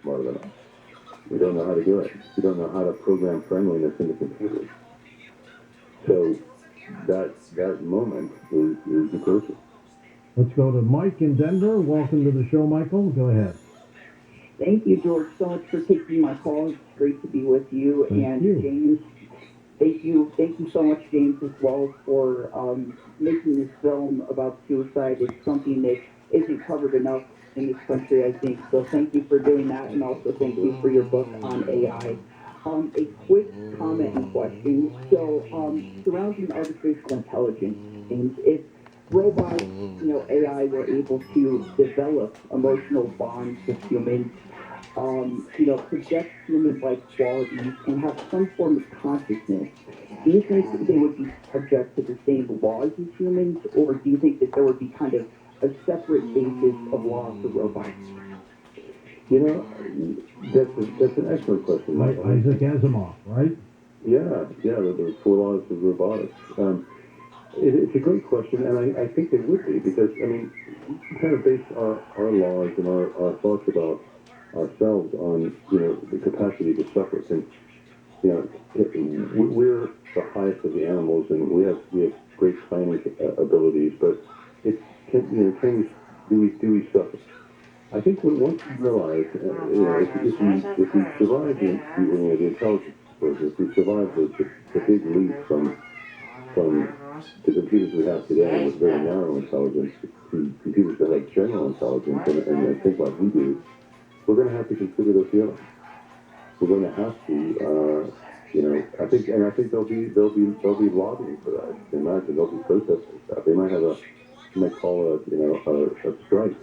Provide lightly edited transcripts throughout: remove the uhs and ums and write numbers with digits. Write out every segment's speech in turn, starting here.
smarter than us. We don't know how to do it. We don't know how to program friendliness into computers. So that moment is the crucial. Let's go to Mike in Denver. Welcome to the show, Michael. Go ahead. Thank you, George, so much for taking my call. It's great to be with you. Thank you. James, thank you so much, James, as well, for making this film about suicide. It's something that isn't covered enough in this country, I think. So thank you for doing that, and also thank you for your book on AI. A quick comment and question. So, surrounding artificial intelligence, James, if robots, AI were able to develop emotional bonds with humans, project human-like qualities and have some form of consciousness, do you think that they would be subject to the same laws as humans, or do you think that there would be kind of a separate basis of law for robots? That's an excellent question, Like Mike. Isaac Asimov, right? Yeah, the 4 laws of robotics. It's a great question, and I think it would be, because, we kind of base our laws and our thoughts about ourselves on, the capacity to suffer. And, we're the highest of the animals, and we have great planning abilities, but do we suffer? I think once you realize, if we survive the intelligence exposure, if we survive the big leap from the computers we have today with very narrow intelligence to computers that have general intelligence and think like we do, we're going to have to consider those feelings. We're going to have to, I think they'll be lobbying for that. I can imagine they'll be protesting stuff. They might call a strike.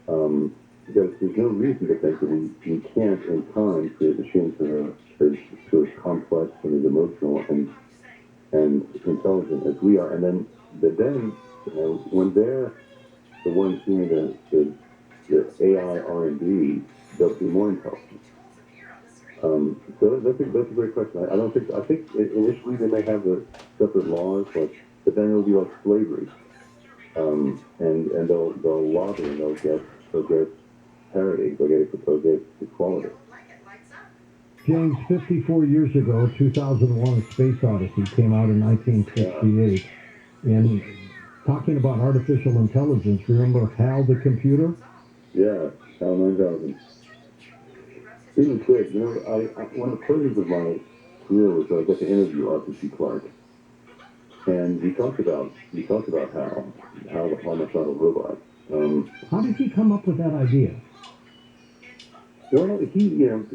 Because there's no reason to think that we can't in time create machines that are as complex and as emotional and intelligent as we are. And then when they're the ones doing the AI R&D, they'll be more intelligent. So that's a great question. I think initially they may have the separate laws, but then it'll be like slavery. And they'll lobby and they'll get parity, they'll get equality. James, 54 years ago, 2001, A Space Odyssey came out in 1968. And talking about artificial intelligence, remember HAL the computer? Yeah, HAL 9000. He was great. One of the pleasures of my career was I got to interview Arthur C. Clarke. And we talked about HAL the homicidal robot. How did he come up with that idea? Well, he was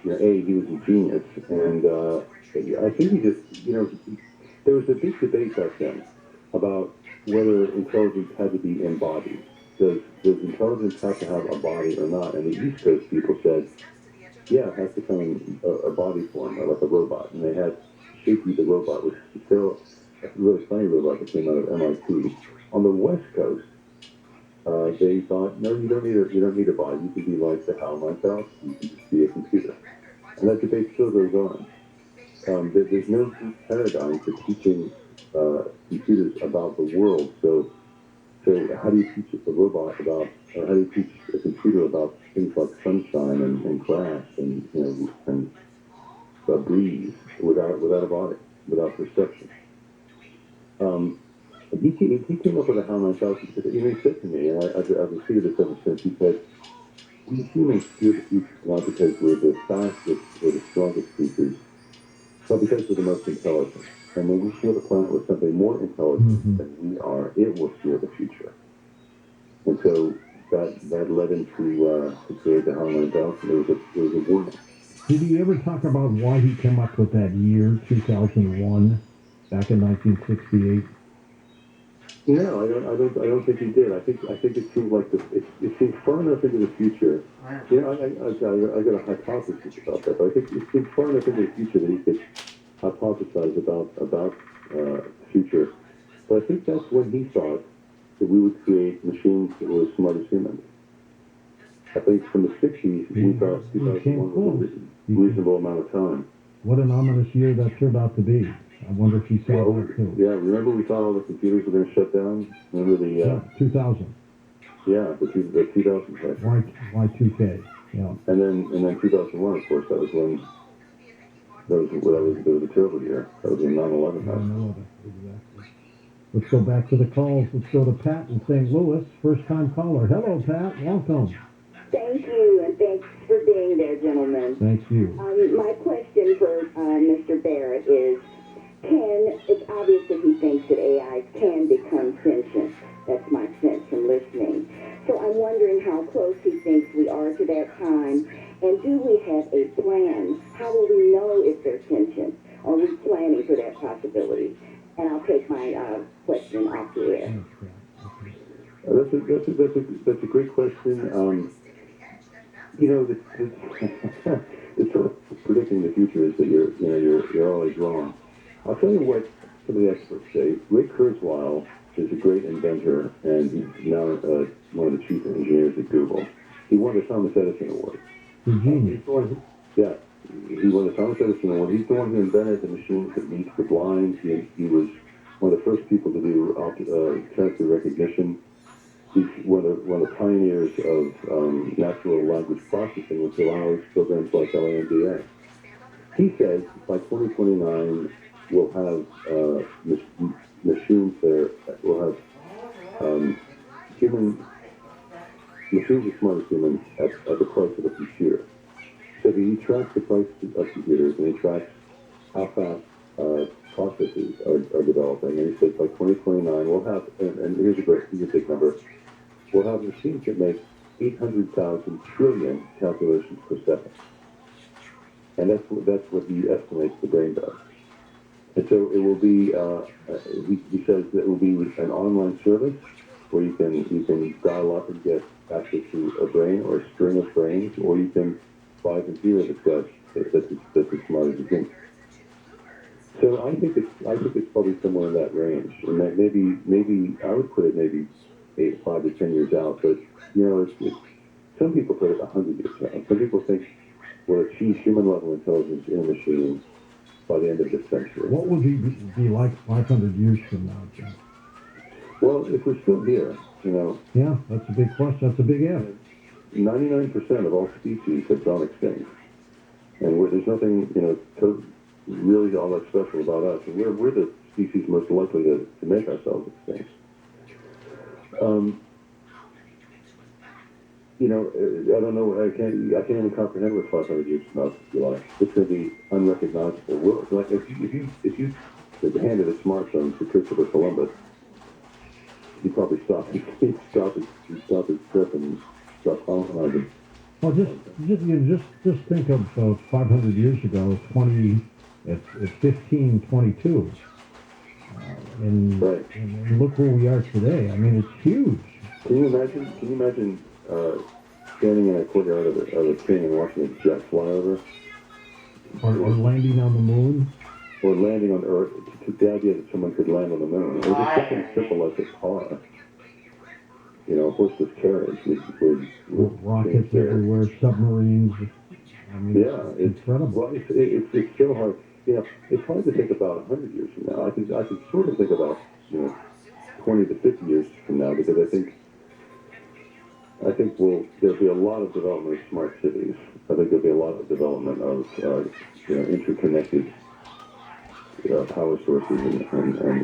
a genius, and I think he just, there was a big debate back then about whether intelligence had to be embodied. Does intelligence have to have a body or not? And the East Coast people said, yeah, it has to come in a body form, like a robot. And they had Shaky the robot, which is still a really funny robot that came out of MIT. On the West Coast, they thought, no, you don't need a body. You can be like the HAL 9000. You can just be a computer. And that debate still goes on. There's no paradigm for teaching computers about the world. So how do you teach a robot about, or how do you teach a computer about things like sunshine and grass and a breeze without a body, without perception? He came up with a HAL 9000. He said to me, and I've repeated this ever since. He said, "We humans fear the future not because we're the fastest or the strongest creatures, but because we're the most intelligent. And when we share the planet with something more intelligent than we are, it will fear the future." And so that led him to create the HAL 9000. There was a warning. Did he ever talk about why he came up with that year, 2001, back in 1968? No, I don't think he did. I think it seemed like it seemed far enough into the future. I got a hypothesis about that, but I think it seemed far enough into the future that he could hypothesize about the future. But I think that's when he thought that we would create machines that were as smart as humans. I think from the 60s, we thought 2001 was a reasonable amount of time. What an ominous year that turned out to be. I wonder if he saw that too. Yeah, remember we thought all the computers were going to shut down? Remember the... 2000. Yeah, the 2000 crisis. Y2K. Yeah. And then 2001, of course, that was when there was a terrible year. That was when 9/11 happened. Exactly. Let's go back to the calls. Let's go to Pat in St. Louis. First time caller. Hello, Pat. Welcome. Thank you, and thanks for being there, gentlemen. Thank you. My question for Mr. Barrett is, it's obvious that he thinks that AIs can become sentient. That's my sense from listening. So I'm wondering how close he thinks we are to that time, and do we have a plan? How will we know if they're sentient? Are we planning for that possibility? And I'll take my question off the air. That's a great question. You know, the sort of predicting the future is that you're always wrong. I'll tell you what some of the experts say. Ray Kurzweil is a great inventor, and he's now one of the chief engineers at Google. He won the Thomas Edison Award. The genius. Yeah, he won the Thomas Edison Award. He's the one who invented the machines that meets the blind. He was one of the first people to do character recognition. He's one of the pioneers of natural language processing, which allows programs like LAMDA. He says by 2029 we'll have machines there. We'll have machines as smart as humans at the price of a computer. So he tracks the price of computers, and he tracks how fast processes are developing. And he says by 2029 we'll have, and here's a big number. We'll have machines that make 800,000 trillion calculations per second. And that's what he estimates the brain does. And so it will be, he says that it will be an online service where you can dial up and get access to a brain or a string of brains, or you can buy a computer that's as smart as you think. So I think it's probably somewhere in that range. And that maybe I would put it maybe 5 to 10 years out, but some people put it 100 years out. Some people think we'll achieve human level intelligence in a machine by the end of this century. What would he be like 500 years from now, Jim? Well, if we're still here, Yeah, that's a big question. That's a big if. 99% of all species have gone extinct, and there's nothing really all that special about us. And we're the species most likely to make ourselves extinct. I don't know. I can't even comprehend what 500 years from now will be like. It's going to be unrecognizable. Like if you handed a smartphone to Christopher Columbus, he'd probably stop his trip and stop colonizing. Well, just think of 500 years ago, it's 1522. Right. And look where we are today. I mean, it's huge. Can you imagine standing in a courtyard of a train and watching a jet fly over? Or landing on the moon? Or landing on Earth. The idea that someone could land on the moon. Or just something simple like a car. A horseless carriage with rockets everywhere, submarines. I mean, yeah, it's incredible. Well, it's so hard. It's hard to think about 100 years from now. I could sort of think about 20 to 50 years from now, because I think there'll be a lot of development of smart cities. I think there'll be a lot of development of interconnected power sources and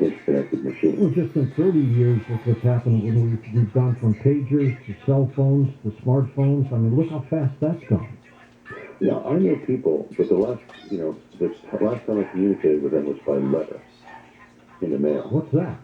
interconnected machines. Well, just in 30 years, look what's happened when we've gone from pagers to cell phones to smartphones. I mean, look how fast that's gone. Yeah, I know people, but the last time I communicated with them was by letter in the mail. What's that?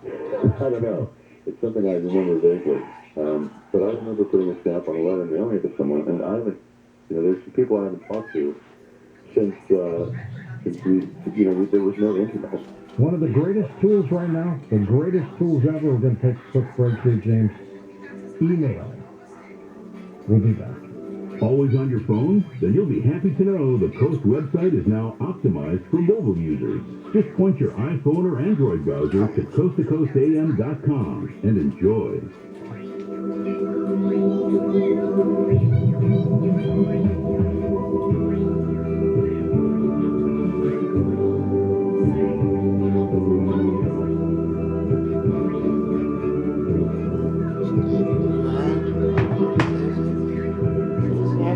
I don't know. It's something I remember vaguely. But I remember putting a stamp on a letter and mailing it to someone, and I haven't, there's some people I haven't talked to since there was no internet. One of the greatest tools right now, the greatest tools ever. We're going to take a quick break here, James. Email. We'll be back. Always on your phone? Then you'll be happy to know the Coast website is now optimized for mobile users. Just point your iPhone or Android browser to coasttocoastam.com and enjoy.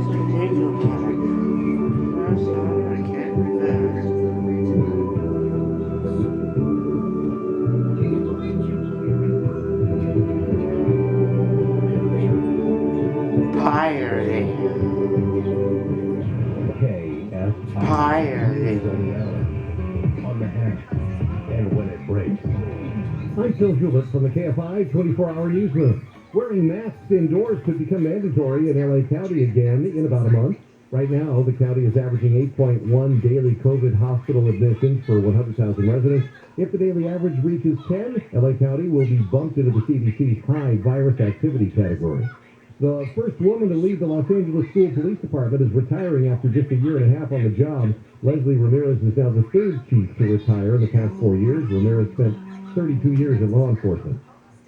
That's ridiculous. I'm sorry, I can't do that. Pirating. KFI. Pirating. On the hammer. And when it breaks. I'm Phil Hewlett from the KFI 24-hour newsroom. Wearing masks indoors could become mandatory in LA County again in about a month. Right now, the county is averaging 8.1 daily COVID hospital admissions per 100,000 residents. If the daily average reaches 10, LA County will be bumped into the CDC's high virus activity category. The first woman to lead the Los Angeles School Police Department is retiring after just a year and a half on the job. Leslie Ramirez is now the third chief to retire in the past 4 years. Ramirez spent 32 years in law enforcement.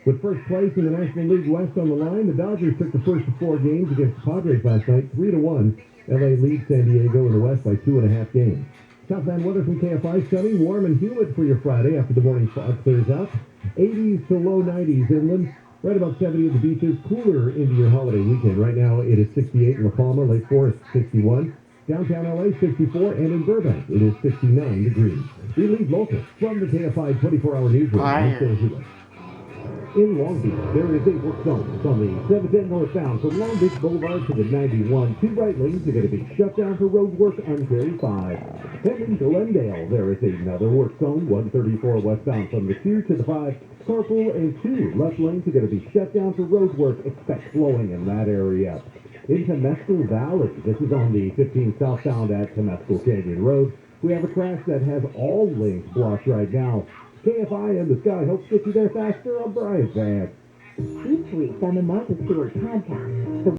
With first place in the National League West on the line, the Dodgers took the first of 4 games against the Padres last night, 3-1. LA leads San Diego in the West by 2.5 games. Southland weather from KFI, sunny, warm, and humid for your Friday after the morning fog clears out. 80s to low 90s inland. Right about 70 at the beaches, cooler into your holiday weekend. Right now it is 68 in La Palma, Lake Forest 61, downtown LA 64, and in Burbank it is 69 degrees. We lead local from the KFI 24-hour newsroom. I'm Phil Hewlett. In Long Beach, there is a work zone on the 710 northbound from Long Beach Boulevard to the 91. 2 right lanes are going to be shut down for road work on Ferry 5. Heading to Glendale, there is another work zone, 134 westbound from the 2 to the 5. Carpool and 2 left lanes are going to be shut down for road work. Expect slowing in that area. Into Mescal Valley, this is on the 15 southbound at Temescal Canyon Road. We have a crash that has all lanes blocked right now. KFI and the Sky helps get you there faster. I'm Brian Van. Each week on the Martha Stewart podcast, the